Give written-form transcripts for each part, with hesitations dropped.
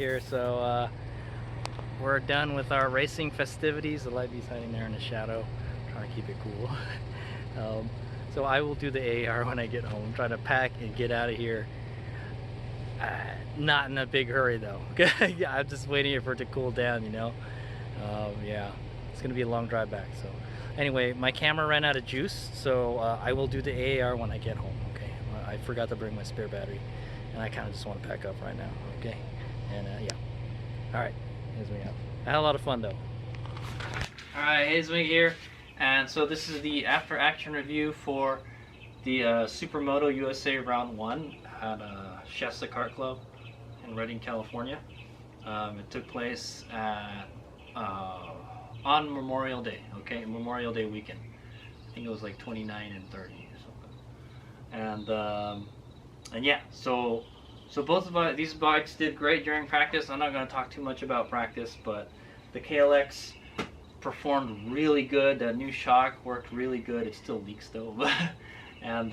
here. So we're done with our racing festivities. The Livey's hiding there in the shadow, trying to keep it cool. So I will do the AAR when I get home. Try to pack and get out of here. Not in a big hurry though. Yeah, I'm just waiting for it to cool down, you know. Yeah, it's gonna be a long drive back. So anyway, my camera ran out of juice, so I will do the AAR when I get home. Okay, I forgot to bring my spare battery, and I kind of just want to pack up right now. Okay, and yeah. All right, here's me out. I had a lot of fun though. All right, Hazewig here, and so this is the after action review for the SupermotoUSA Round 1 at Shasta Kart Club in Redding, California. It took place at, on Memorial Day, okay, Memorial Day weekend. I think it was like 29 and 30 or something. And yeah, so both of these bikes did great during practice. I'm not going to talk too much about practice, but the KLX performed really good. That new shock worked really good. It still leaks though. And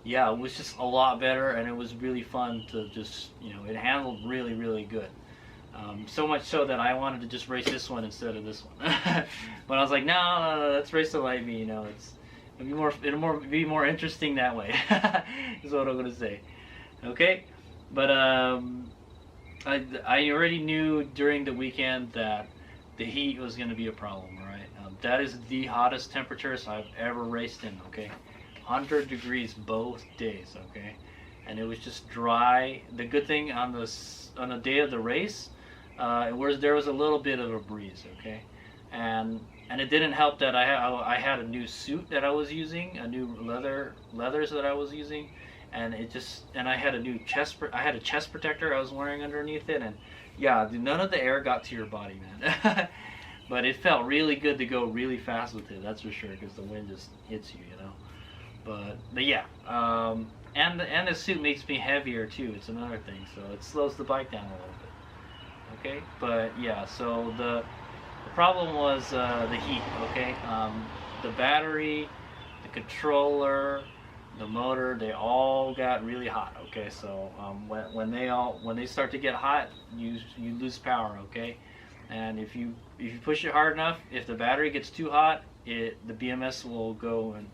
yeah, it was just a lot better, and it was really fun to just, you know, it handled really, really good. So much so that I wanted to just race this one instead of this one. But I was like, no, let's race the Livey. You know, it'll be more interesting that way. Is what I'm gonna say. Okay, but I already knew during the weekend that the heat was gonna be a problem, right? That is the hottest temperatures I've ever raced in. Okay, 100 degrees both days. Okay, and it was just dry. The good thing on the day of the race, there was a little bit of a breeze. Okay, and it didn't help that I had a new suit that I was using, a new leathers that I was using, and I had a chest protector I was wearing underneath it, and yeah, none of the air got to your body, man. But it felt really good to go really fast with it, that's for sure, because the wind just hits you, you know. But yeah, and the suit makes me heavier too. It's another thing, so it slows the bike down a little bit. Okay, but yeah, so the problem was the heat. Okay, the battery, the controller, the motor, they all got really hot. Okay, so when they start to get hot, you lose power. Okay, and if you push it hard enough, if the battery gets too hot, the BMS will go into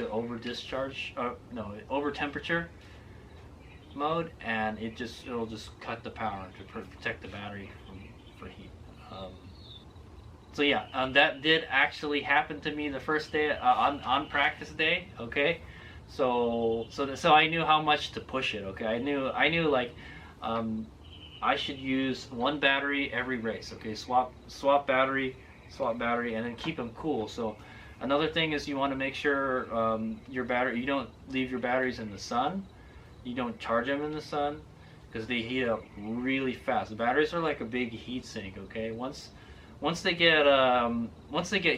over temperature mode, and it'll just cut the power to protect the battery for heat. So yeah, that did actually happen to me the first day on practice day. Okay, so I knew how much to push it. Okay, I knew like I should use one battery every race. Okay, swap battery, and then keep them cool. So another thing is you want to make sure you don't leave your batteries in the sun. You don't charge them in the sun because they heat up really fast. The batteries are like a big heat sink. Okay, once they get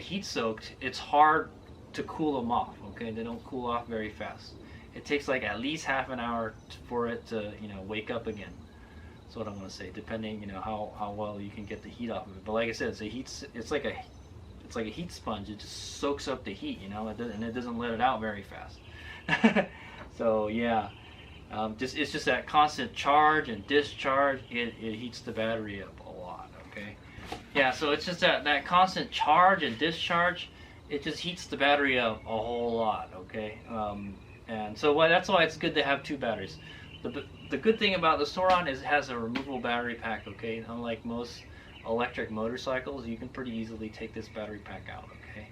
heat soaked, it's hard to cool them off. Okay, they don't cool off very fast. It takes like at least half an hour for it to, you know, wake up again. That's what I'm gonna say, depending, you know, how well you can get the heat off of it. But like I said, it's like a heat sponge. It just soaks up the heat, you know, and it doesn't let it out very fast. So yeah, it's just that constant charge and discharge. It heats the battery up a lot. Okay, yeah. So it's just that constant charge and discharge. It just heats the battery up a whole lot. Okay, and so that's why it's good to have two batteries. The good thing about the Sauron is it has a removable battery pack. Okay, unlike most electric motorcycles, you can pretty easily take this battery pack out. Okay,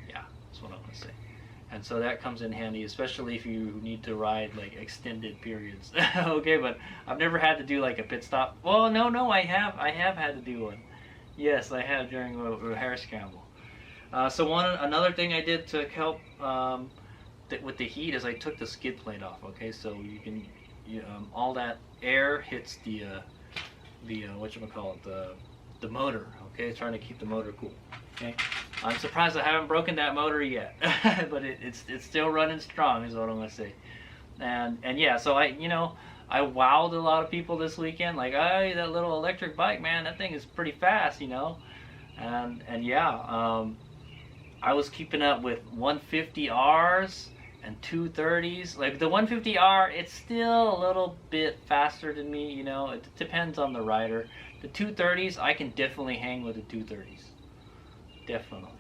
yeah, that's what I'm gonna say. And so that comes in handy, especially if you need to ride like extended periods. Okay, but I've never had to do like a pit stop. Well, no, I have had to do one. Yes, I have during a hair scramble. So another thing I did to help with the heat is I took the skid plate off. Okay, so all that air hits the the motor. Okay, trying to keep the motor cool. Okay, I'm surprised I haven't broken that motor yet, but it's still running strong, is what I'm gonna say. And yeah, so I wowed a lot of people this weekend. Like, hey, that little electric bike, man, that thing is pretty fast, you know. And yeah, I was keeping up with 150Rs and 230s. Like the 150R, it's still a little bit faster than me, you know. It depends on the rider. The 230s, I can definitely hang with the 230s. Definitely.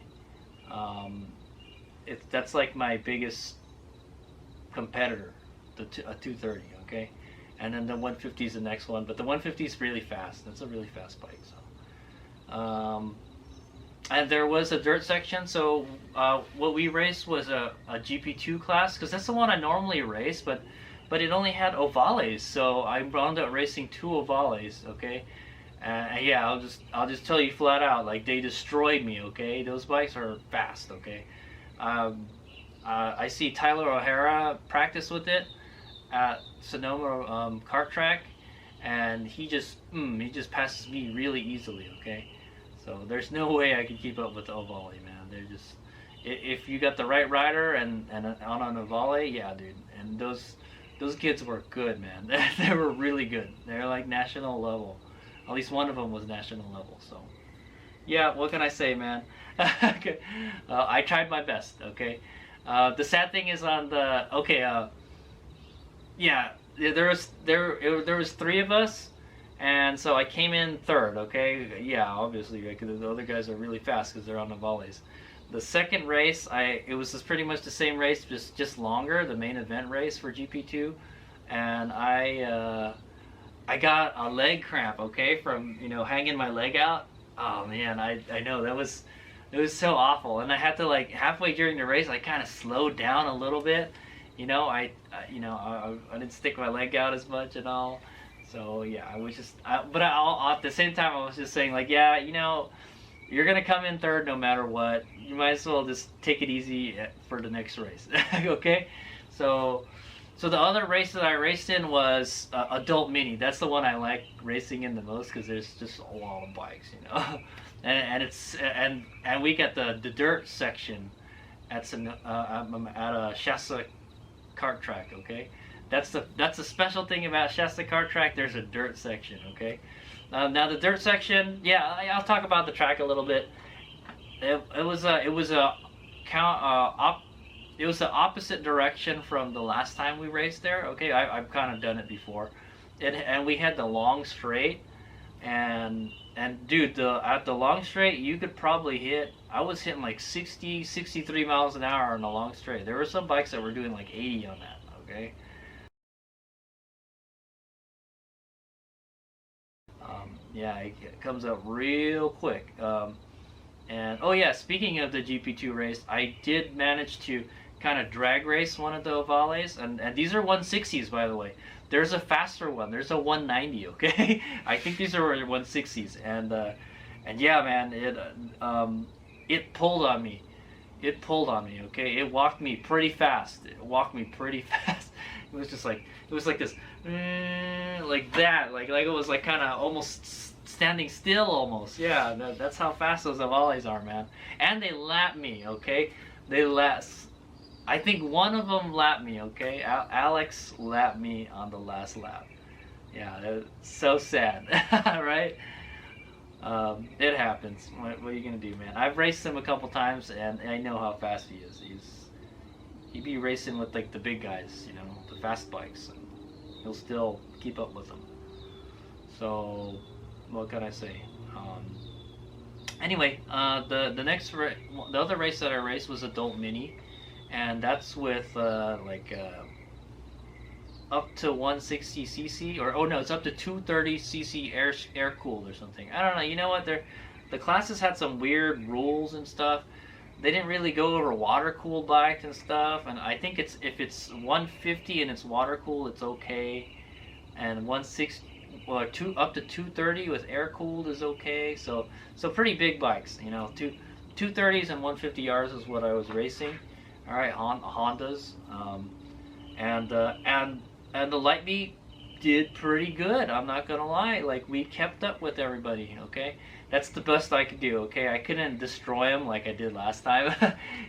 That's like my biggest competitor, a 230, okay? And then the 150 is the next one, but the 150 is really fast. That's a really fast bike, so. And there was a dirt section, so what we raced was a GP2 class, because that's the one I normally race, but it only had ovales, so I wound up racing 2 ovales, okay? And yeah, I'll just tell you flat out, like, they destroyed me, okay? Those bikes are fast, okay? I see Tyler O'Hara practice with it at Sonoma kart track, and he just passes me really easily, okay? So there's no way I could keep up with the Ovale, man. They're just, if you got the right rider and on an Ovale, yeah, dude. And those kids were good, man. They were really good. They're like national level. At least one of them was national level. So yeah, what can I say, man? I tried my best. Okay. The sad thing is on the yeah, there was 3 of us. And so I came in 3rd, okay? Yeah, obviously, right? Because the other guys are really fast because they're on the volleys. The second race, it was just pretty much the same race, just longer, the main event race for GP2. And I got a leg cramp, okay, from, you know, hanging my leg out. Oh, man, I know, it was so awful. And I had to, like, halfway during the race, I kind of slowed down a little bit. You know, I didn't stick my leg out as much and all. So yeah, I was just, but at the same time, I was just saying, like, yeah, you know, you're gonna come in 3rd no matter what. You might as well just take it easy for the next race, okay? So the other race that I raced in was Adult Mini. That's the one I like racing in the most because there's just a lot of bikes, you know, and we got the dirt section at a Shasta kart track, okay? That's the special thing about Shasta kart track. There's a dirt section, okay? Now the dirt section, yeah, I'll talk about the track a little bit. It was the opposite direction from the last time we raced there. Okay, I've kind of done it before, and we had the long straight, and dude, at the long straight you could probably hit. I was hitting like 60, 63 miles an hour on the long straight. There were some bikes that were doing like 80 on that. Okay. Yeah, it comes up real quick. And oh yeah, speaking of the GP2 race, I did manage to kind of drag race one of the ovales, and these are 160s, by the way. There's a faster one. There's a 190. Okay, I think these are 160s, and yeah, man, it pulled on me. It pulled on me. Okay, it walked me pretty fast. It walked me pretty fast. It was just like, it was like this, like that, like it was like kind of almost standing still almost. Yeah, that's how fast those ovales are, man. And they lapped me, okay? I think one of them lapped me, okay? Alex lapped me on the last lap. Yeah, that's so sad, right? It happens. What are you gonna do, man? I've raced him a couple times, and I know how fast he is. He'd be racing with like the big guys, you know, the fast bikes, and he'll still keep up with them. So, what can I say? Anyway, the other race that I raced was Adult Mini, and that's with up to 160cc, or oh no, it's up to 230cc air cooled or something. I don't know. You know what? The classes had some weird rules and stuff. They didn't really go over water cooled bikes and stuff. And I think if it's 150 and it's water cooled, it's okay. And 160, well, up to 230 with air cooled is okay. So pretty big bikes, you know. 230s and 150Rs is what I was racing. All right, Hondas, and the Light Beat did pretty good. I'm not gonna lie. Like, we kept up with everybody. Okay, that's the best I could do. Okay, I couldn't destroy them like I did last time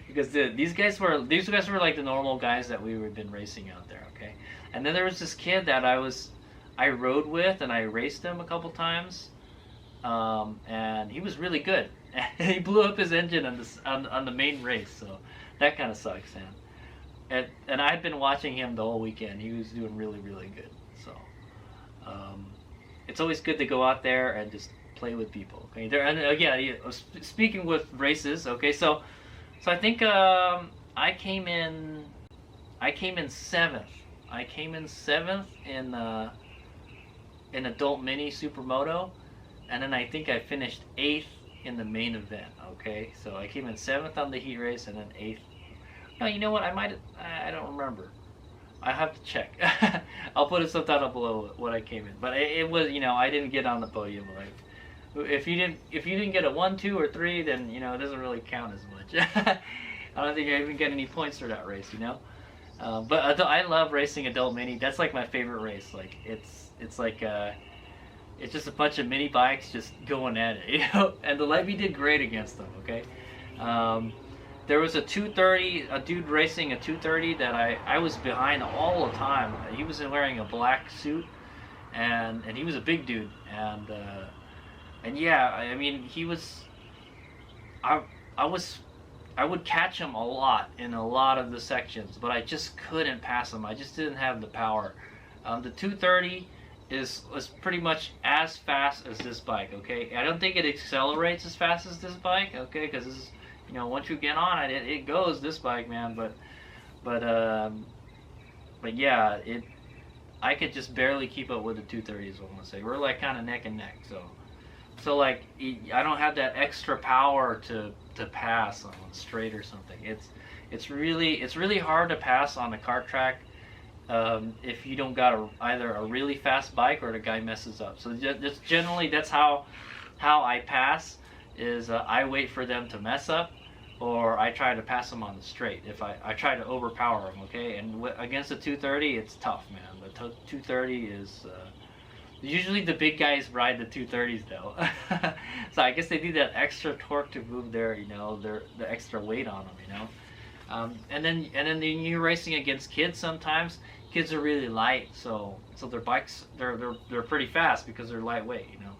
because these guys were like the normal guys that we had been racing out there. Okay, and then there was this kid that I rode with and I raced him a couple times, and he was really good. He blew up his engine on the main race, so that kind of sucks, man. and I've been watching him the whole weekend. He was doing really, really good. So it's always good to go out there and just play with people. Okay, there and yeah. Speaking with races, okay, so I think I came in seventh. I came in seventh in adult mini supermoto, and then I think I finished eighth in the main event. Okay, so I came in seventh on the heat race and then eighth. No, you know what? I don't remember. I have to check. I'll put a subtitle below what I came in, but it was, you know, I didn't get on the podium. Like, if you didn't get a 1, 2, or 3, then, you know, it doesn't really count as much. I don't think I even get any points for that race, you know. But I love racing adult mini. That's like my favorite race. Like it's like it's just a bunch of mini bikes just going at it, you know. And the Levy did great against them. Okay. There was a 230, a dude racing a 230 that I was behind all the time. He was wearing a black suit, and he was a big dude, and yeah, I mean, he was, I would catch him a lot in a lot of the sections, but I just couldn't pass him. I just didn't have the power. The 230 was pretty much as fast as this bike. Okay, I don't think it accelerates as fast as this bike. Okay, because this is, you know, once you get on it, it goes, this bike, man. But yeah, I could just barely keep up with the 230 is what I'm gonna say. We're like kind of neck and neck. So like I don't have that extra power to pass on straight or something. It's really hard to pass on a kart track if you don't got either a really fast bike or the guy messes up. So just generally that's how I pass. Is I wait for them to mess up, or I try to pass them on the straight. If I try to overpower them, okay? And against the 230, it's tough, man. The 230 is usually the big guys ride the 230s though. So I guess they need that extra torque to move their, you know, the extra weight on them, you know. And then you're racing against kids. Sometimes kids are really light, so their bikes they're pretty fast because they're lightweight, you know.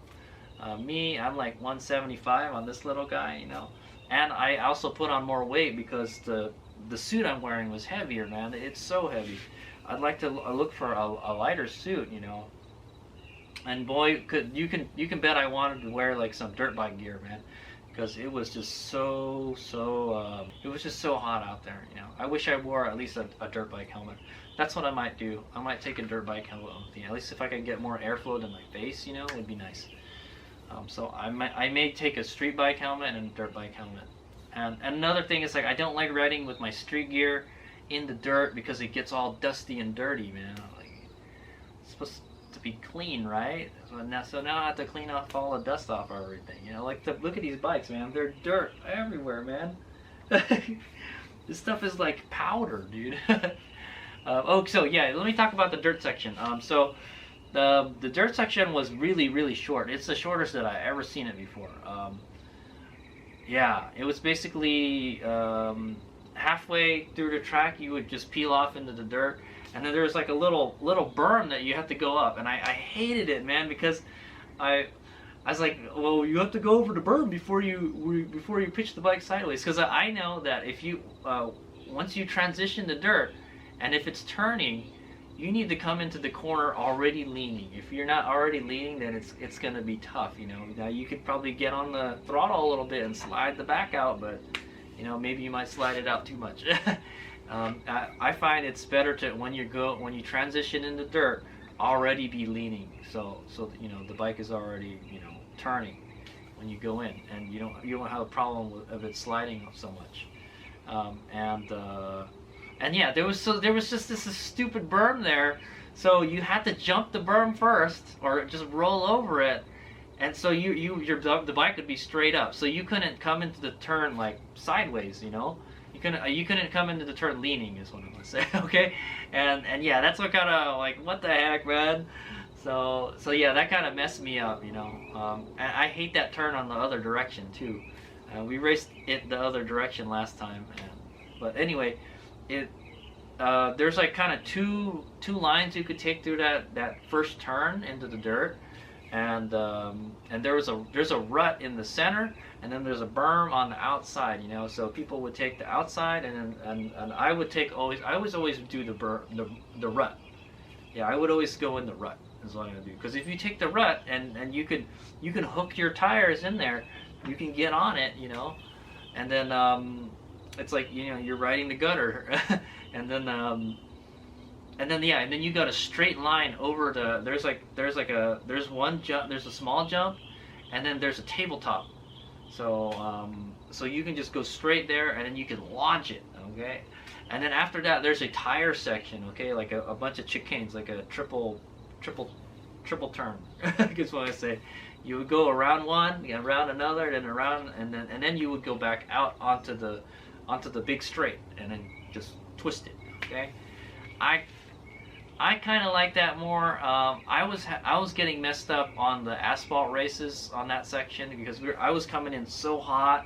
Me, I'm like 175 on this little guy, you know. And I also put on more weight because the suit I'm wearing was heavier, man. It's so heavy. I'd like to look for a lighter suit, you know. And boy, you can bet I wanted to wear like some dirt bike gear, man, because it was just so it was just so hot out there, you know. I wish I wore at least a dirt bike helmet. That's what I might do. I might take a dirt bike helmet with me. At least if I could get more airflow to my face, you know, it would be nice. So I may take a street bike helmet and a dirt bike helmet. And another thing is, like, I don't like riding with my street gear in the dirt because it gets all dusty and dirty, man. Like, it's supposed to be clean, right? So now I have to clean off all the dust off everything. You know, like, look at these bikes, man. They're dirt everywhere, man. This stuff is like powder, dude. So yeah, let me talk about the dirt section. So the dirt section was really short. It's the shortest that I ever seen it before. Yeah, it was basically halfway through the track you would just peel off into the dirt, and then there was like a little berm that you have to go up, and I hated it, man, because I was like, well, you have to go over the berm before you pitch the bike sideways, because I know that if you once you transition the dirt, and if it's turning, you need to come into the corner already leaning. If you're not already leaning, then it's gonna be tough, you know. Now you could probably get on the throttle a little bit and slide the back out, but you know, maybe you might slide it out too much. I find it's better to when you transition into dirt, already be leaning, so you know the bike is already, you know, turning when you go in, and you won't have a problem of it sliding so much. And yeah, there was just this stupid berm there, so you had to jump the berm first or just roll over it, and so the bike would be straight up, so you couldn't come into the turn like sideways, you know. You couldn't come into the turn leaning, is what I'm gonna say. Okay, and yeah, that's what kind of like, what the heck, man. So yeah, that kind of messed me up, you know. And I hate that turn on the other direction too. We raced it the other direction last time, but anyway. There's like kind of two lines you could take through that first turn into the dirt, and there's a rut in the center, and then there's a berm on the outside, you know. So people would take the outside, and I would take I was always do the rut. Yeah, I would always go in the rut is what I would do, because if you take the rut and you can hook your tires in there, you can get on it, you know, and then it's like, you know, you're riding the gutter, and then yeah, and then you got a straight line over the there's one jump, there's a small jump, and then there's a tabletop, so so you can just go straight there, and then you can launch it, okay, and then after that there's a tire section, okay, like a bunch of chicanes, like a triple turn. That's what I say. You would go around one, around another, then around, and then you would go back out onto the big straight, and then just twist it. Okay, I kind of like that more. I was getting messed up on the asphalt races on that section, because I was coming in so hot,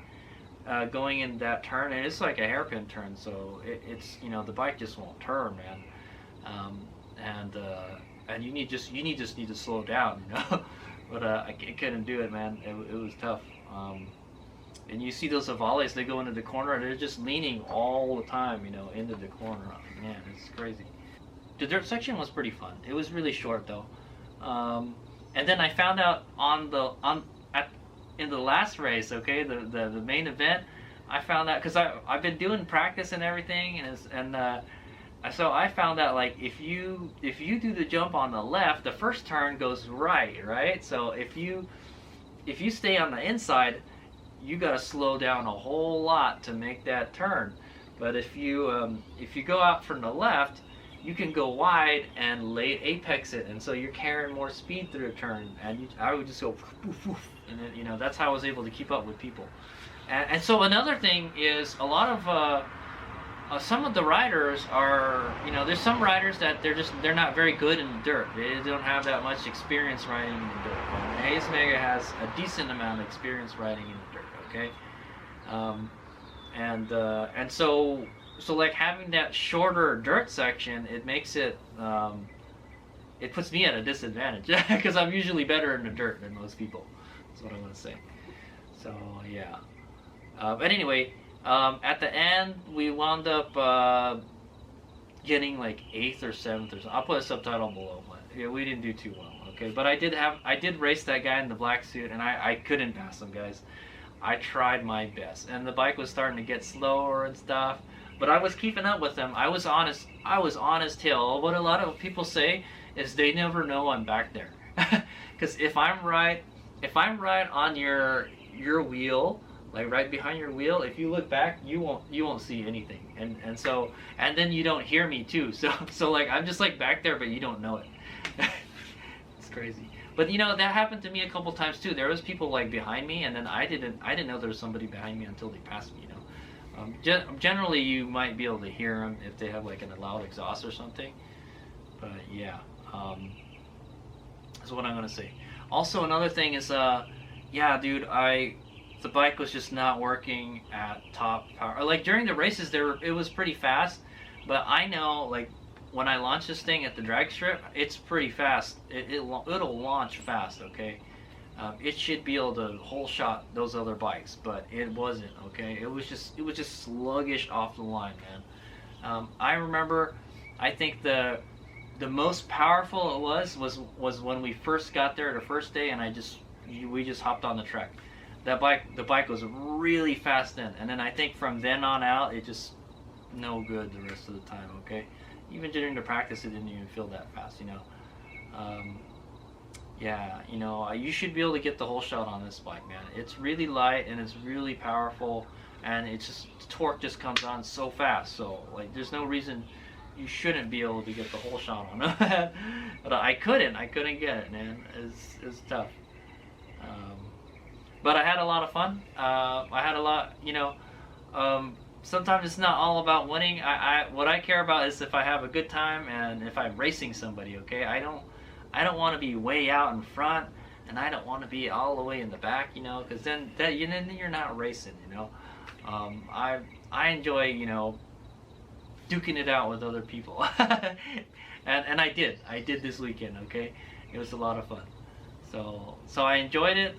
going in that turn, and it's like a hairpin turn, so it's, you know, the bike just won't turn, man. And you just need to slow down, you know. But I couldn't do it, man. It was tough. And you see those avales, they go into the corner, and they're just leaning all the time, you know, into the corner. Man, it's crazy. The dirt section was pretty fun. It was really short though. And then I found out in the last race, okay, the main event, I found out, because I've been doing practice and everything, so I found out, like, if you do the jump on the left, the first turn goes right? So if you stay on the inside, you gotta slow down a whole lot to make that turn. But if you go out from the left, you can go wide and late apex it, and so you're carrying more speed through a turn. And I would just go poof, poof, and then, you know, that's how I was able to keep up with people. And so another thing is, a lot of some of the riders are, you know, there's some riders that they're not very good in the dirt. They don't have that much experience riding in the dirt. And Hayes Mega has a decent amount of experience riding in the dirt, okay? And so like having that shorter dirt section, it makes it, it puts me at a disadvantage, because I'm usually better in the dirt than most people. That's what I want to say. So yeah. But anyway, at the end we wound up getting like 8th or 7th or something. I'll put a subtitle below, but yeah, we didn't do too well, okay? But I did race that guy in the black suit, and I couldn't pass him, guys. I tried my best, and the bike was starting to get slower and stuff, but I was keeping up with him. I was honest tail. What a lot of people say is they never know I'm back there. Because if I'm right on your wheel, like right behind your wheel, if you look back, you won't see anything, and then you don't hear me too. So like I'm just like back there, but you don't know it. It's crazy. But you know, that happened to me a couple times too. There was people like behind me, and then I didn't know there was somebody behind me until they passed me, you know. Generally you might be able to hear them if they have like a loud exhaust or something. But yeah, that's what I'm gonna say. Also, another thing is, yeah, dude, the bike was just not working at top power. Like during the races, it was pretty fast, but I know, like, when I launch this thing at the drag strip, it's pretty fast. It'll launch fast, okay? It should be able to whole shot those other bikes, but it wasn't, okay? It was just sluggish off the line, man. I remember, I think the most powerful it was when we first got there the first day, and we just hopped on the track. The bike was really fast then, and then I think from then on out, it just no good the rest of the time, okay? Even during the practice, it didn't even feel that fast, you know. Yeah, you know, you should be able to get the whole shot on this bike, man. It's really light and it's really powerful, and the torque just comes on so fast. So like, there's no reason you shouldn't be able to get the whole shot on it. But I couldn't get it, man. It's tough. But I had a lot of fun. I had a lot, you know. Sometimes it's not all about winning. What I care about is if I have a good time and if I'm racing somebody, okay? I don't want to be way out in front, and I don't want to be all the way in the back, you know, because then you're not racing, you know. I enjoy, you know, duking it out with other people, and I did this weekend, okay? It was a lot of fun. So I enjoyed it.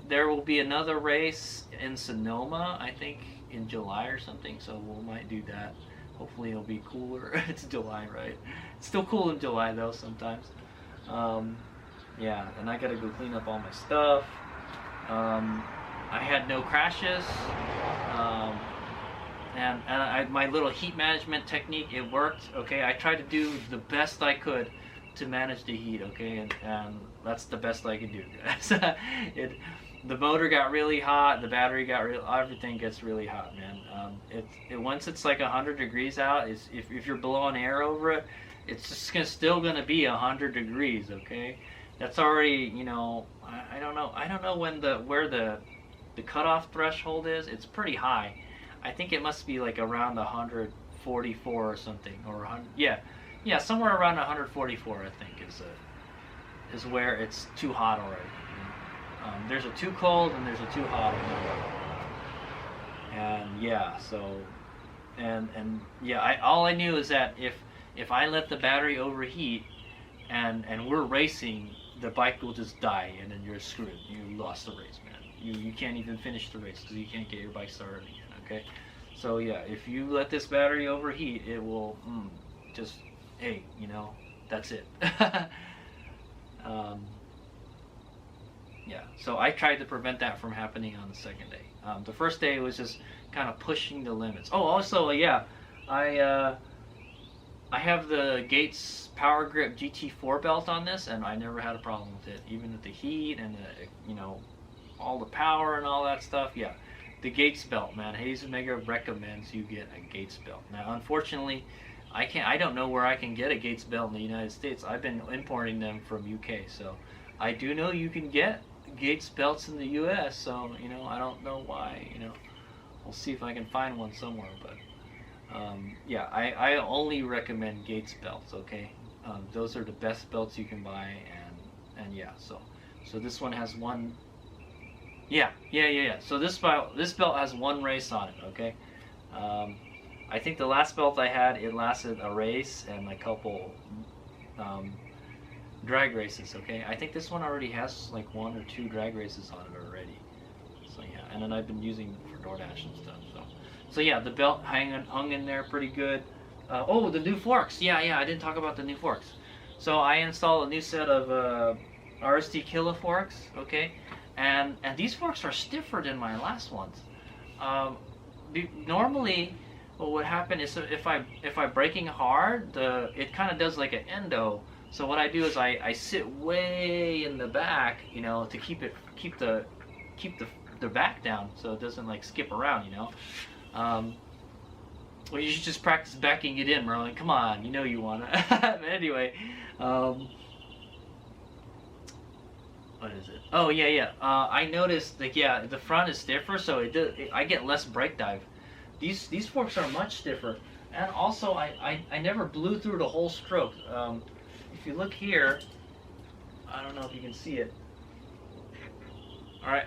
There will be another race in Sonoma, I think, in July or something. So we might do that. Hopefully it'll be cooler. It's July, right? It's still cool in July though sometimes. Um, yeah, and I gotta go clean up all my stuff. I had no crashes. Um, my little heat management technique, it worked. Okay, I tried to do the best I could to manage the heat. Okay, and that's the best I could do, guys. The motor got really hot, the battery got everything gets really hot, man. Once it's like 100 degrees out, if you're blowing air over it, it's just still gonna be 100 degrees. Okay, that's already, you know, I don't know where the cutoff threshold is. It's pretty high. I think it must be like around 144 or something, or 100, yeah, somewhere around 144. I think is where it's too hot already. There's a too cold and there's a too hot. And yeah, so and yeah, all I knew is that if I let the battery overheat and we're racing, the bike will just die and then you're screwed. You lost the race, man. You can't even finish the race because you can't get your bike started again. Okay, so yeah, if you let this battery overheat, it will just, hey, you know, that's it. Yeah, so I tried to prevent that from happening on the second day. The first day was just kind of pushing the limits. Oh, also, yeah, I have the Gates Power Grip GT4 belt on this, and I never had a problem with it, even with the heat and the, you know, all the power and all that stuff. Yeah, the Gates belt, man. Hayes Omega recommends you get a Gates belt. Now, unfortunately, I don't know where I can get a Gates belt in the United States. I've been importing them from UK, so I do know you can get Gates belts in the US, so, you know, I don't know why, you know. We'll see if I can find one somewhere, but yeah, I only recommend Gates belts, okay? Those are the best belts you can buy, and yeah, so this one has one. Yeah. So this belt has one race on it, okay? I think the last belt I had, it lasted a race and a couple drag races, okay? I think this one already has like 1 or 2 drag races on it already. So yeah, and then I've been using it for DoorDash and stuff. So yeah, the belt hung in there pretty good. Oh, the new forks. Yeah, I didn't talk about the new forks. So I installed a new set of RST Killa forks, okay? And these forks are stiffer than my last ones. Normally, what would happen is if I'm braking hard, it kind of does like an endo. So what I do is I sit way in the back, you know, to keep the back down so it doesn't like skip around, you know. Well, you should just practice backing it in, Merlin. Come on, you know you wanna. But anyway, what is it? Oh yeah. I noticed like, yeah, the front is stiffer, so I get less brake dive. These forks are much stiffer, and also I never blew through the whole stroke. If you look here, I don't know if you can see it. All right,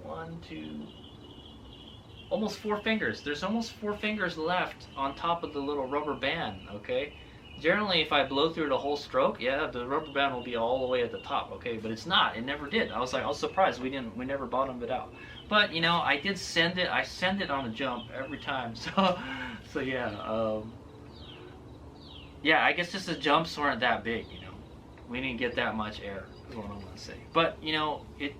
1, 2. Almost 4 fingers. There's almost 4 fingers left on top of the little rubber band, okay? Generally, if I blow through the whole stroke, yeah, the rubber band will be all the way at the top, okay? But it's not. It never did. I was surprised. We never bottomed it out. But, you know, I did send it. I send it on a jump every time. So yeah. Yeah, I guess just the jumps weren't that big, you know. We didn't get that much air, is what I want to say. But, you know, it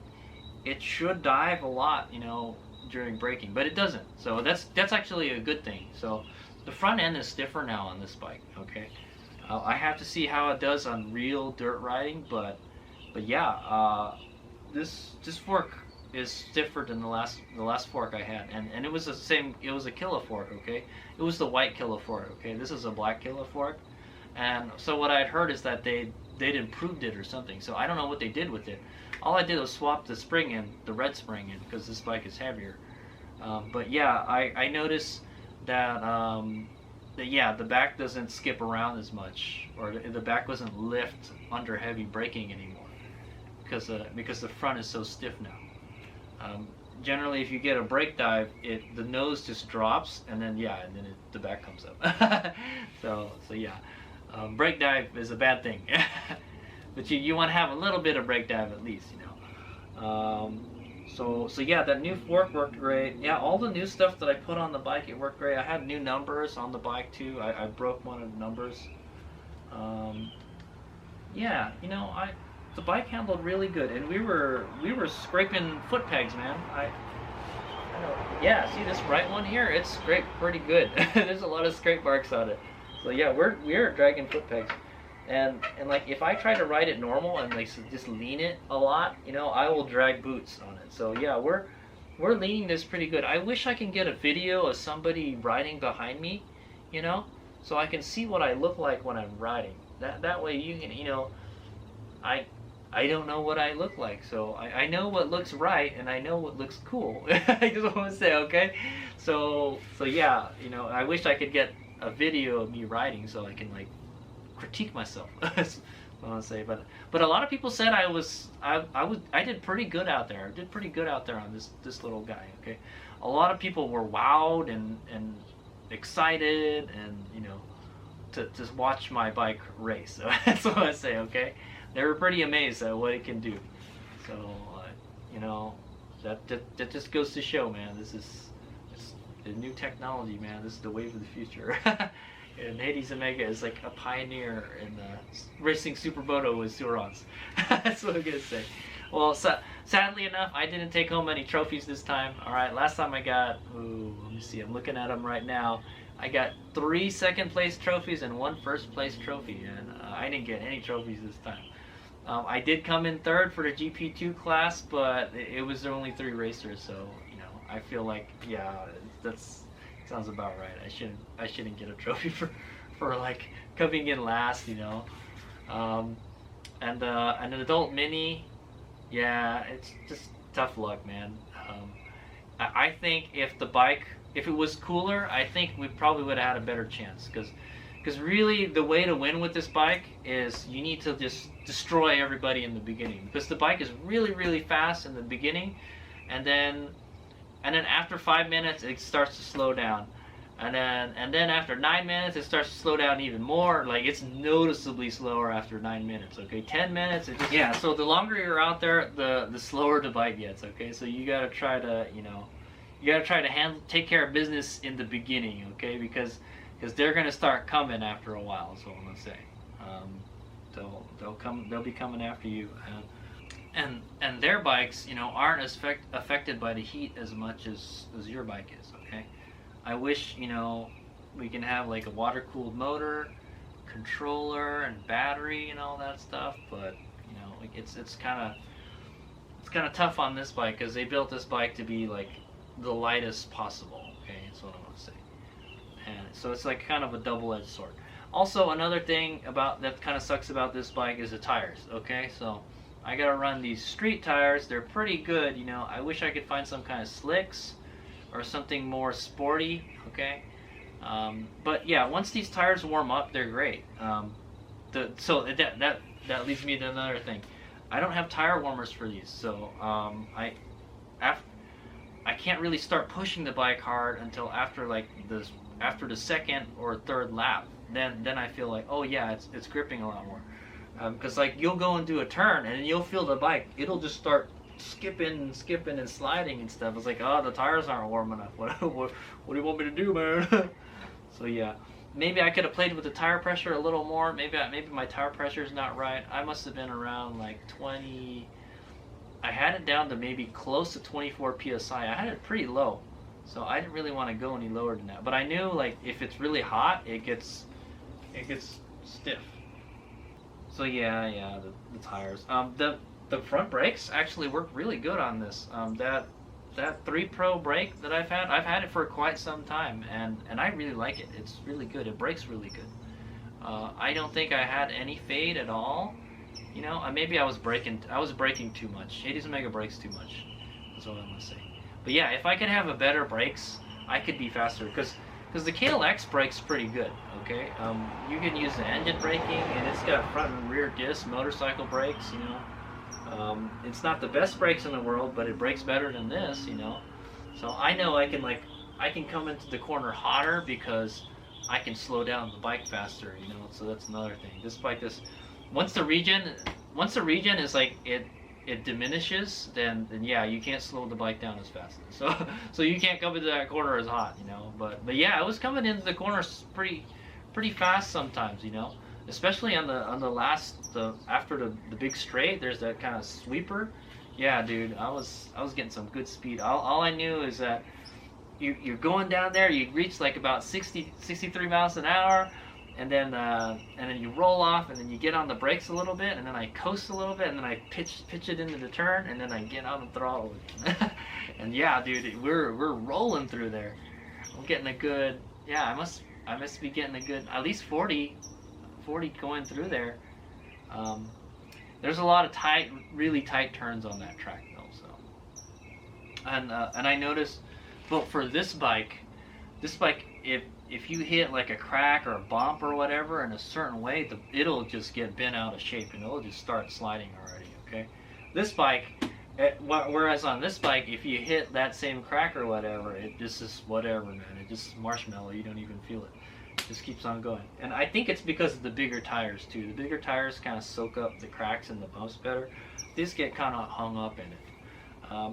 should dive a lot, you know, during braking, but it doesn't. So that's actually a good thing. So the front end is stiffer now on this bike, okay? I have to see how it does on real dirt riding, but yeah, this fork is stiffer than the last fork I had, and it was the same. It was a Killa fork, okay? It was the white Killa fork, okay? This is a black Killa fork, and so what I had heard is that they'd improved it or something. So I don't know what they did with it. All I did was swap the spring in, the red spring in, because this bike is heavier. But yeah, I noticed that yeah, the back doesn't skip around as much, or the back doesn't lift under heavy braking anymore, because the front is so stiff now. Generally, if you get a brake dive, the nose just drops, and then yeah, and then the back comes up. So yeah, brake dive is a bad thing. but you want to have a little bit of brake dive at least, So yeah, that new fork worked great. Yeah, all the new stuff that I put on the bike, it worked great. I had new numbers on the bike too. I broke one of the numbers. Yeah, the bike handled really good, and we were scraping foot pegs, man. Yeah, see this right one here? It's scraped pretty good. There's a lot of scrape marks on it. So yeah, we're dragging foot pegs, and like if I try to ride it normal and like just lean it a lot, I will drag boots on it. So yeah, we're leaning this pretty good. I wish I can get a video of somebody riding behind me, so I can see what I look like when I'm riding. That way you can, I don't know what I look like, so I know what looks right and I know what looks cool. I just want to say, okay? So yeah, I wish I could get a video of me riding so I can like critique myself. That's what I want to say. But a lot of people said I did pretty good out there. I did pretty good out there on this little guy, okay? A lot of people were wowed and excited and to watch my bike race. So that's what I say, okay? They were pretty amazed at what it can do. So, that just goes to show, man. It's the new technology, man. This is the wave of the future. And Hades Omega is like a pioneer in racing supermoto with Surons. That's what I'm gonna say. Well, sadly enough, I didn't take home any trophies this time. All right, last time I got, let me see, I'm looking at them right now. I got 3 second place trophies and 1 first place trophy, and I didn't get any trophies this time. I did come in 3rd for the GP2 class, but it was only 3 racers, so I feel like, yeah, that's sounds about right. I shouldn't get a trophy for like coming in last, And an adult mini, yeah, it's just tough luck, man. I think if it was cooler, I think we probably would have had a better chance, because really the way to win with this bike is you need to just destroy everybody in the beginning, because the bike is really, really fast in the beginning, and then after 5 minutes it starts to slow down, and then after 9 minutes it starts to slow down even more. Like, it's noticeably slower after 9 minutes, okay? 10 minutes, yeah, so the longer you're out there, the slower the bike gets, okay? So you gotta try to, take care of business in the beginning, okay? Because they're gonna start coming after a while, is what I'm gonna say. They'll be coming after you, and their bikes, aren't as affected by the heat as much as your bike is, okay? I wish, we can have like a water-cooled motor, controller, and battery and all that stuff, but it's kind of tough on this bike, because they built this bike to be like the lightest possible, okay? That's what I'm gonna say. And so it's like kind of a double-edged sword. Also, another thing that kind of sucks about this bike is the tires, okay? So I gotta run these street tires. They're pretty good, I wish I could find some kind of slicks or something more sporty, okay? But yeah, once these tires warm up, they're great. So that leads me to another thing. I don't have tire warmers for these, so I can't really start pushing the bike hard until after the second or third lap. Then I feel like, oh yeah, it's gripping a lot more. Because like you'll go and do a turn and you'll feel the bike, it'll just start skipping and sliding and stuff. It's like, oh, the tires aren't warm enough. What do you want me to do, man? So yeah, maybe I could have played with the tire pressure a little more. Maybe my tire pressure is not right. I must have been around like 20. I had it down to maybe close to 24 psi. I had it pretty low, so I didn't really want to go any lower than that. But I knew like if it's really hot, it gets stiff. So yeah, the tires. The front brakes actually work really good on this. That 3 Pro brake that I've had it for quite some time, and I really like it. It's really good. It brakes really good. I don't think I had any fade at all. Maybe I was braking too much. Hades Omega brakes too much. That's what I'm gonna say. But yeah, if I could have a better brakes, I could be faster, because the KLX brakes pretty good. Okay, you can use the engine braking, and it's got front and rear disc motorcycle brakes. It's not the best brakes in the world, but it brakes better than this. So I know I can come into the corner hotter because I can slow down the bike faster. So that's another thing. This bike once the regen once the regen is like it diminishes, then yeah, you can't slow the bike down as fast. So you can't come into that corner as hot, you know. But yeah, I was coming into the corners pretty fast sometimes, you know. Especially on the last after the big straight, there's that kind of sweeper. Yeah, dude, I was getting some good speed. All I knew is that you're going down there, you reach like about 63 miles an hour, and then you roll off, and then you get on the brakes a little bit, and then I coast a little bit, and then I pitch it into the turn, and then I get on the throttle. And yeah, dude, we're rolling through there. I'm getting a good, yeah, I must be getting a good at least 40 going through there. There's a lot of really tight turns on that track though. So, and I noticed, well, for this bike, if you hit like a crack or a bump or whatever in a certain way, it'll just get bent out of shape and it'll just start sliding already. Okay, this bike, whereas on this bike, if you hit that same crack or whatever, it just is whatever, man. It just marshmallow. You don't even feel it. Just keeps on going. And I think it's because of the bigger tires too. The bigger tires kind of soak up the cracks and the bumps better. These get kind of hung up in it.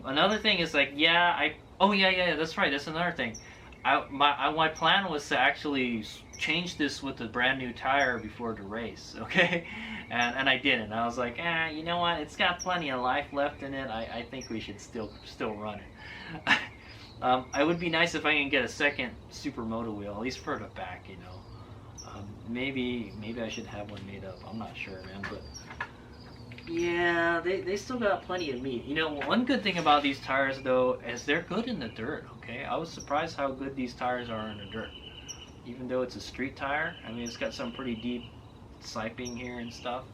Another thing is like, yeah, that's right. That's another thing. My plan was to actually change this with a brand new tire before the race, okay? And I didn't. I was like, you know what? It's got plenty of life left in it. I think we should still run it. It would be nice if I can get a second Supermoto wheel, at least for the back, you know. Maybe I should have one made up. I'm not sure, man, but yeah, they still got plenty of meat. You know, one good thing about these tires though is they're good in the dirt. Okay, I was surprised how good these tires are in the dirt, even though it's a street tire. I mean, it's got some pretty deep siping here and stuff.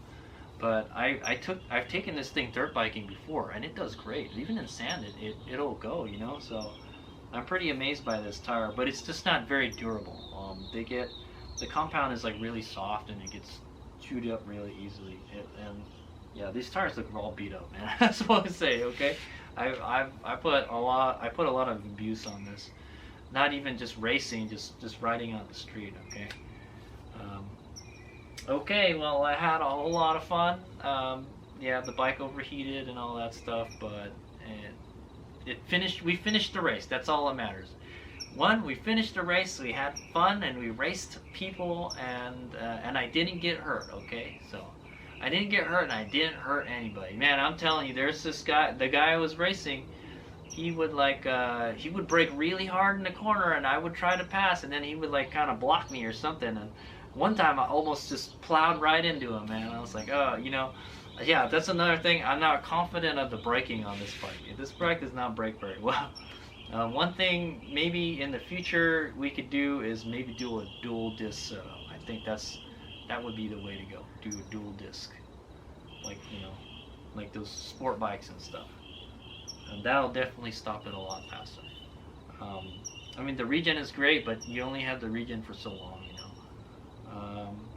But I've taken this thing dirt biking before, and it does great. Even in sand, it'll go, you know. So I'm pretty amazed by this tire, but it's just not very durable. The compound is like really soft, and it gets chewed up really easily. And yeah, these tires look all beat up, man. That's what I say. Okay, I put a lot of abuse on this. Not even just racing, just riding on the street. Okay. Okay, well, I had a whole lot of fun. Yeah, the bike overheated and all that stuff, but we finished the race. That's all that matters. We finished the race, we had fun, and we raced people, and I didn't get hurt, okay? So, I didn't get hurt, and I didn't hurt anybody. Man, I'm telling you, there's this guy, the guy I was racing, he would brake really hard in the corner, and I would try to pass, and then he would like kind of block me or something, and one time I almost just plowed right into him, man. I was like, oh, you know, yeah, that's another thing. I'm not confident of the braking on this bike. This bike does not brake very well. One thing maybe in the future we could do is maybe do a dual disc setup. I think that would be the way to go. Do a dual disc, like, you know, like those sport bikes and stuff. And that'll definitely stop it a lot faster. I mean, the regen is great, but you only have the regen for so long, you know.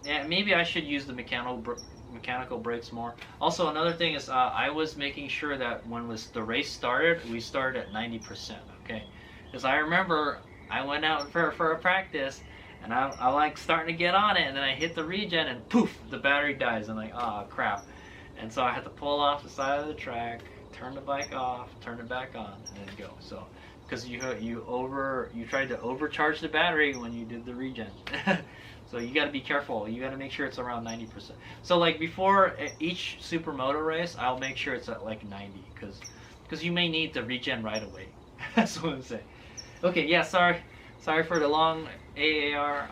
Yeah, maybe I should use the mechanical brakes more. Also, another thing is I was making sure that when the race started, we started at 90%, okay? Because I remember I went out for a practice, and I like starting to get on it, and then I hit the regen, and poof, the battery dies. I'm like, oh, crap. And so I had to pull off the side of the track, turn the bike off, turn it back on, and then go. So, because you tried to overcharge the battery when you did the regen. So you got to be careful. You got to make sure it's around 90%. So like before each Supermoto race, I'll make sure it's at like 90, because you may need the regen right away. That's what I'm saying. Okay, yeah, sorry for the long AAR.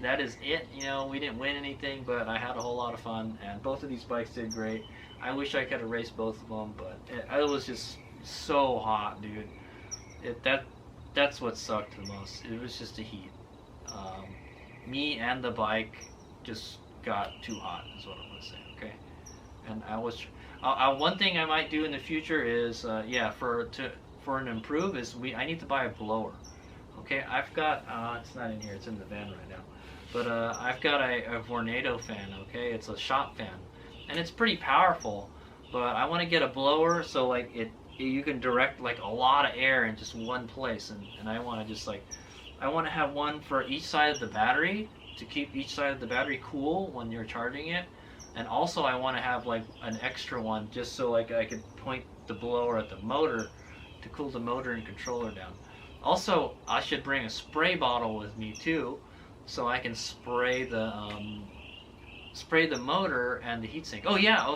That is it. You know, we didn't win anything, but I had a whole lot of fun, and both of these bikes did great. I wish I could have raced both of them, but it was just so hot, dude. That's what sucked the most. It was just the heat. Me and the bike just got too hot, is what I'm gonna say. Okay, and one thing I might do in the future is for an improve is I need to buy a blower. Okay, I've got it's not in here, it's in the van right now, but I've got a Vornado fan. Okay, it's a shop fan, and it's pretty powerful, but I want to get a blower so like you can direct like a lot of air in just one place, and I want to just like I want to have one for each side of the battery to keep each side of the battery cool when you're charging it, And also I want to have like an extra one just so like I could point the blower at the motor to cool the motor and controller down. Also, I should bring a spray bottle with me too, so I can spray the motor and the heatsink. Oh yeah.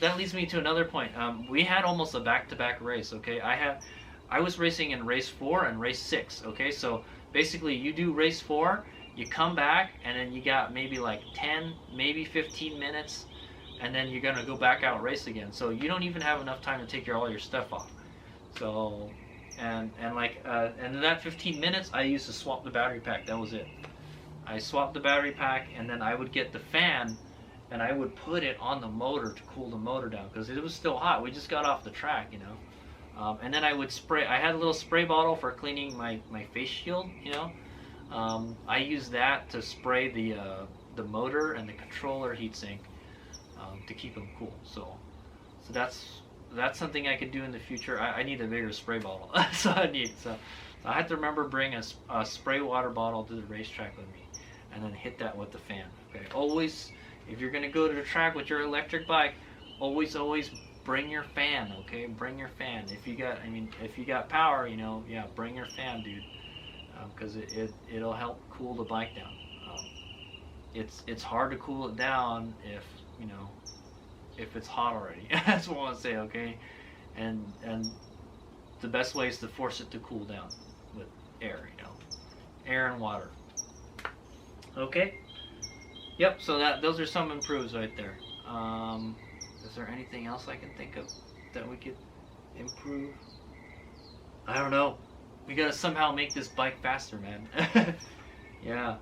That leads me to another point. We had almost a back-to-back race. Okay, I was racing in race 4 and race 6. Okay, so basically you do race 4, you come back, and then you got maybe like 10, maybe 15 minutes, and then you're gonna go back out and race again. So you don't even have enough time to take all your stuff off. So and in that 15 minutes, I used to swap the battery pack. That was it. I swapped the battery pack, and then I would get the fan, and I would put it on the motor to cool the motor down because it was still hot. We just got off the track, you know. And then I would spray. I had a little spray bottle for cleaning my face shield, you know. I used that to spray the motor and the controller heatsink to keep them cool. So that's something I could do in the future. I need a bigger spray bottle. So I had to remember bring a spray water bottle to the racetrack with me, and then hit that with the fan. Okay, always, if you're gonna go to the track with your electric bike, always bring your fan. Okay, bring your fan. If you got power, you know, yeah, bring your fan, dude, because it'll help cool the bike down. It's hard to cool it down if it's hot already. That's what I want to say. Okay, and the best way is to force it to cool down with air, you know, air and water. Okay. Yep. So those are some improves right there. Is there anything else I can think of that we could improve? I don't know. We gotta somehow make this bike faster, man. Yeah.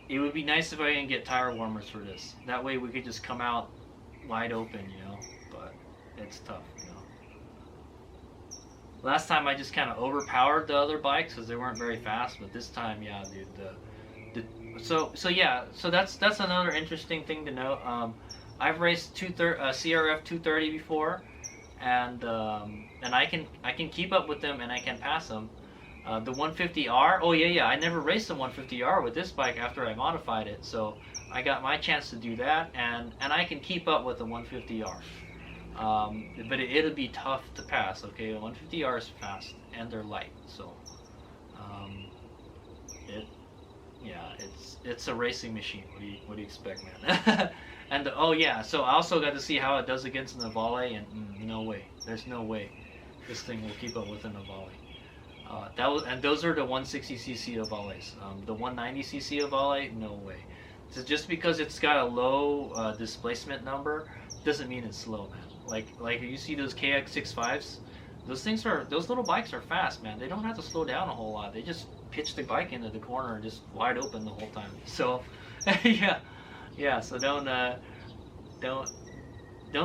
It would be nice if I can get tire warmers for this. That way we could just come out wide open, you know. But it's tough, you know. Last time I just kind of overpowered the other bikes because they weren't very fast, but this time, yeah, dude. So that's another interesting thing to know. I've raced CRF 230 before, and I can keep up with them and I can pass them. The 150R, oh yeah, I never raced the 150R with this bike after I modified it, so I got my chance to do that, and I can keep up with the 150R. But it'll be tough to pass. Okay, the 150R is fast and they're light, so it's a racing machine. What do you expect, man? And oh yeah, so I also got to see how it does against an Navale, and no way, there's no way this thing will keep up with an Navale. And those are the 160cc Navales. The 190cc Navale, no way. So just because it's got a low displacement number doesn't mean it's slow, man. Like you see those KX65s, those little bikes are fast, man. They don't have to slow down a whole lot. They just pitch the bike into the corner and just wide open the whole time. So yeah. So don't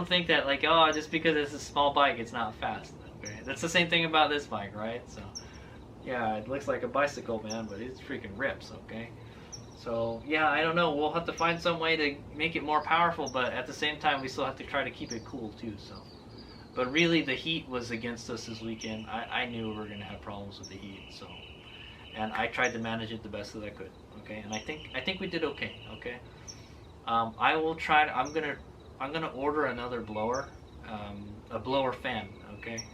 think that like, oh, just because it's a small bike it's not fast. Okay, that's the same thing about this bike, right? So yeah, it looks like a bicycle, man, but it's freaking rips. Okay. So yeah, I don't know. We'll have to find some way to make it more powerful, but at the same time, we still have to try to keep it cool too. So, but really, the heat was against us this weekend. I knew we were gonna have problems with the heat, so, and I tried to manage it the best that I could. Okay, and I think we did okay. Okay, I will try. I'm gonna order another blower, a blower fan. Okay,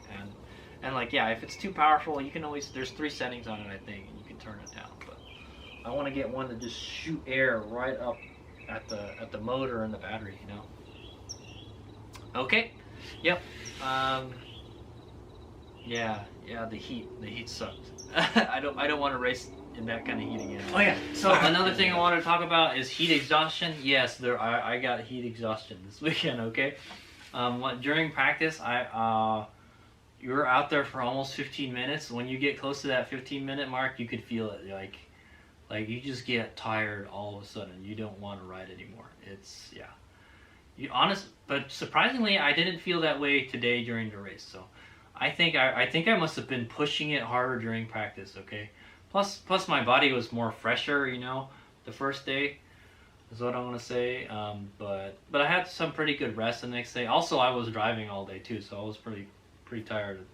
and like yeah, if it's too powerful, you can always there's 3 settings on it, I think, and you can turn it down. But I want to get one to just shoot air right up at the motor and the battery, you know. Okay. Yep. Yeah. The heat sucked. I don't want to race in that kind of heat again. Oh yeah. So another thing I wanted to talk about is heat exhaustion. Yes, I got heat exhaustion this weekend. Okay. During practice, you were out there for almost 15 minutes. When you get close to that 15-minute mark, you could feel it. Like you just get tired all of a sudden. You don't want to ride anymore. It's but surprisingly, I didn't feel that way today during the race. So I think I must have been pushing it harder during practice. Okay. Plus my body was more fresher, you know, the first day is what I want to say. But I had some pretty good rest the next day. Also, I was driving all day too, so I was pretty tired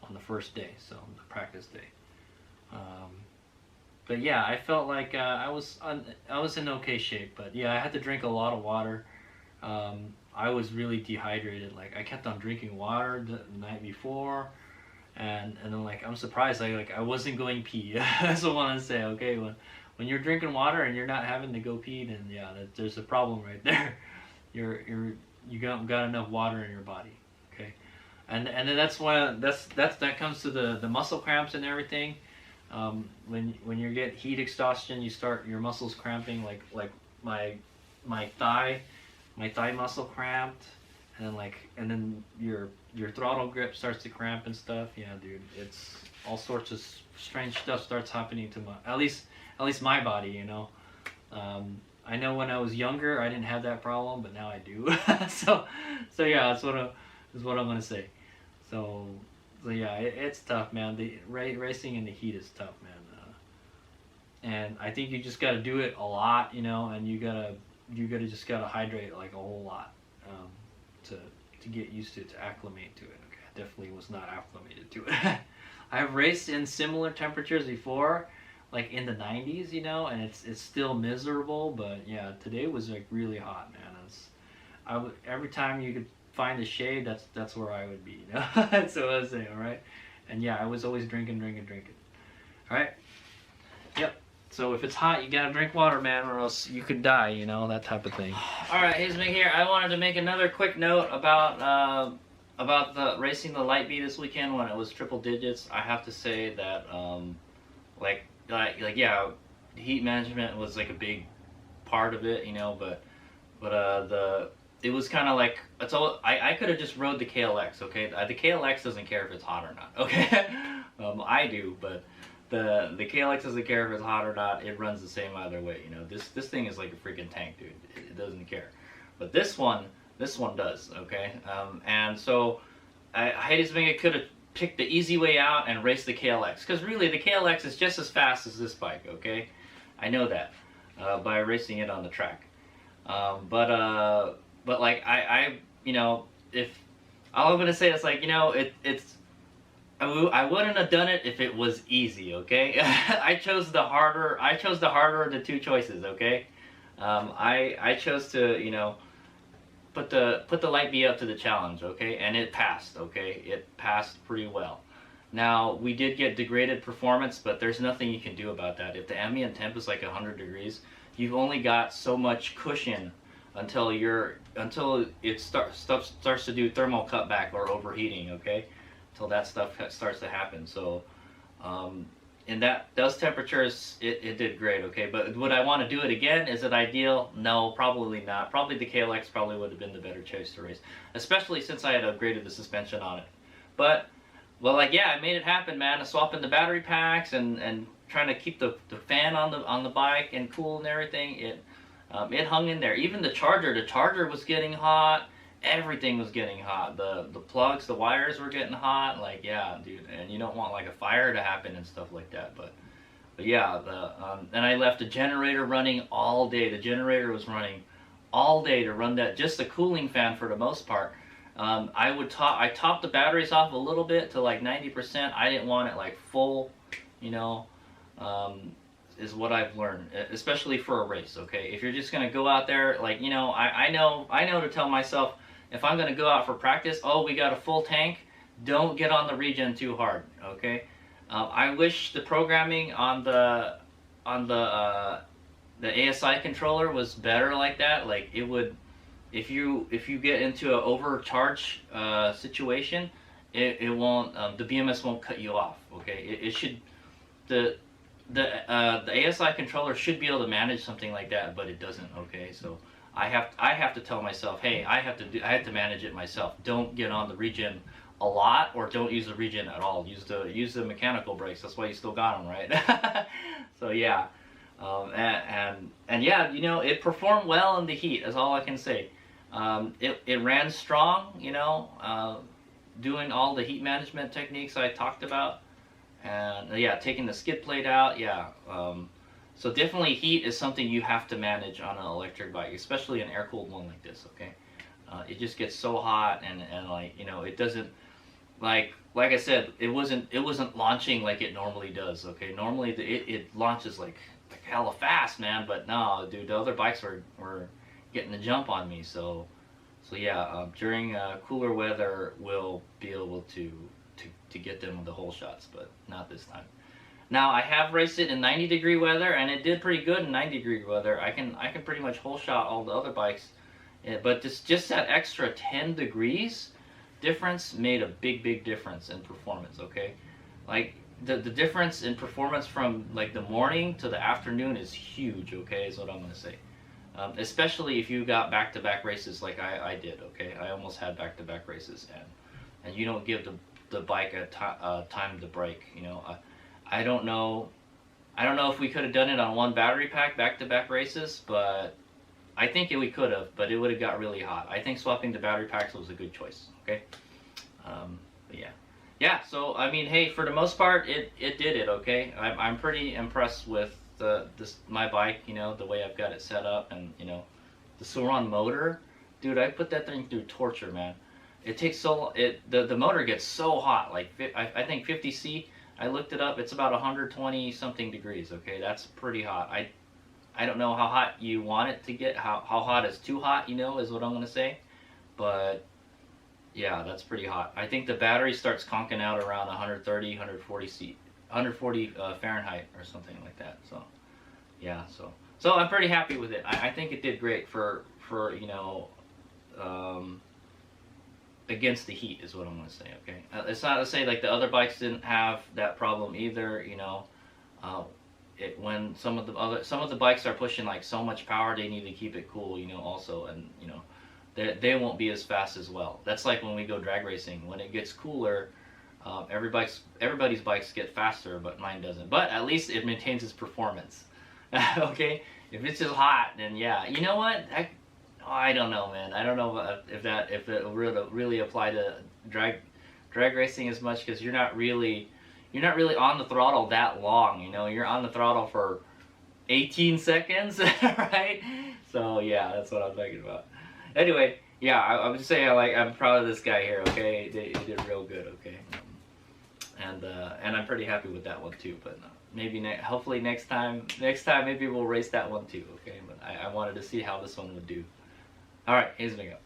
on the first day, so the practice day. but yeah, I felt like I was in okay shape. But yeah, I had to drink a lot of water. I was really dehydrated. Like I kept on drinking water the night before, and then like I'm surprised I wasn't going pee. That's what I want to say. Okay, when you're drinking water and you're not having to go pee, then yeah, there's a problem right there. You got enough water in your body. Okay, and then that's why that comes to the muscle cramps and everything. When you get heat exhaustion, you start your muscles cramping. Like my my thigh my thigh muscle cramped, and then your throttle grip starts to cramp and stuff. Yeah, dude, it's all sorts of strange stuff starts happening to my at least my body. I know when I was younger I didn't have that problem, but now I do. So yeah, that's what I'm gonna say. So yeah, it's tough, man. The racing in the heat is tough, man. And I think you just got to do it a lot, and you gotta hydrate like a whole lot, to get used to it, to acclimate to it. Okay, I definitely was not acclimated to it. I've raced in similar temperatures before, like in the 90s, and it's still miserable. But yeah, today was like really hot, man. Every time you could find a shade, that's where I would be. That's what I was saying. All right, and yeah, I was always drinking. All right. Yep. So if it's hot, you gotta drink water, man, or else you could die, that type of thing. All right, here's me here. I wanted to make another quick note about the racing the light bee this weekend when it was triple digits. I have to say that like yeah, heat management was like a big part of it, but it was kind of like I could have just rode the KLX, okay? The KLX doesn't care if it's hot or not, okay? I do, but the KLX doesn't care if it's hot or not. It runs the same either way. This thing is like a freaking tank, dude. It doesn't care. But this one does. Okay. And so Heidi's could have picked the easy way out and raced the KLX, because really the KLX is just as fast as this bike. Okay, I know that by racing it on the track. But like if all I'm gonna say is like it's. I wouldn't have done it if it was easy, okay? I chose the harder of the two choices, okay? I chose to, put the light bee up to the challenge, okay? And it passed, okay? It passed pretty well. Now, we did get degraded performance, but there's nothing you can do about that. If the ambient temp is like 100 degrees, you've only got so much cushion until it starts to do thermal cutback or overheating, okay? Till that stuff starts to happen. So in those temperatures it did great, okay? But would I want to do it again? Is it ideal? No, probably not. Probably the KLX probably would have been the better choice to race, especially since I had upgraded the suspension on it. But well, like, yeah, I made it happen, man. Swapping the battery packs and trying to keep the fan on the bike and cool and everything. It hung in there. Even the charger was getting hot. Everything was getting hot. The plugs, the wires were getting hot. Like, yeah, dude. And you don't want like a fire to happen and stuff like that. But yeah, and I left the generator running all day. The generator was running all day to run that, just the cooling fan for the most part. I topped the batteries off a little bit to like 90%. I didn't want it like full, is what I've learned, especially for a race. Okay, if you're just gonna go out there, like, I know to tell myself, if I'm gonna go out for practice, oh, we got a full tank, don't get on the regen too hard. Okay, I wish the programming on the ASI controller was better like that. Like, it would, if you get into an overcharge situation, it won't, the BMS won't cut you off. Okay, it should, the ASI controller should be able to manage something like that, but it doesn't. Okay, so I have to tell myself, hey, I have to manage it myself. Don't get on the regen a lot, or don't use the regen at all. Use the mechanical brakes. That's why you still got them, right? So yeah, and yeah, it performed well in the heat. Is all I can say. It ran strong, doing all the heat management techniques I talked about. And yeah, taking the skid plate out, yeah. So definitely heat is something you have to manage on an electric bike, especially an air-cooled one like this, okay? It just gets so hot, and like, it doesn't, like I said, it wasn't launching like it normally does. Okay, normally it launches like hella fast, man. But no, dude, the other bikes were getting the jump on me. So yeah, during cooler weather, we'll be able to get them with the hole shots, but not this time. Now I have raced it in 90-degree weather, and it did pretty good in 90-degree weather. I can pretty much hole shot all the other bikes, but just that extra 10 degrees difference made a big difference in performance. Okay, like the difference in performance from like the morning to the afternoon is huge. Okay, is what I'm gonna say. Especially if you got back-to-back races like I did. Okay, I almost had back-to-back races, and you don't give the bike a time to break. You know, I don't know. I don't know if we could have done it on one battery pack back-to-back races, but I think we could have, but it would have got really hot. I think swapping the battery packs was a good choice. Okay, but yeah. So I mean, hey, for the most part, it did it. Okay, I'm pretty impressed with my bike. You know, the way I've got it set up, and you know, the Sauron motor, dude. I put that thing through torture, man. It takes the motor gets so hot. Like I think 50C. I looked it up. It's about 120 something degrees. Okay, that's pretty hot. I don't know how hot you want it to get. How hot is too hot, you know, is what I'm gonna say. But yeah, that's pretty hot. I think the battery starts conking out around 130, 140 Fahrenheit or something like that. So yeah, so I'm pretty happy with it. I think it did great for you know, against the heat is what I'm gonna say. Okay, it's not to say like the other bikes didn't have that problem either. You know, when some of the bikes are pushing like so much power, they need to keep it cool. You know, also, and you know, they won't be as fast as well. That's like when we go drag racing. When it gets cooler, everybody's bikes get faster, but mine doesn't. But at least it maintains its performance. Okay, if it's just hot, then yeah. You know what? I don't know, man. I don't know if it would really apply to drag racing as much, because you're not really on the throttle that long. You know, you're on the throttle for 18 seconds, right? So yeah, that's what I'm talking about. Anyway, yeah, I would say I'm proud of this guy here. Okay, he did real good. Okay, and I'm pretty happy with that one too. But maybe hopefully next time maybe we'll race that one too. Okay, but I wanted to see how this one would do. All right, here's the go.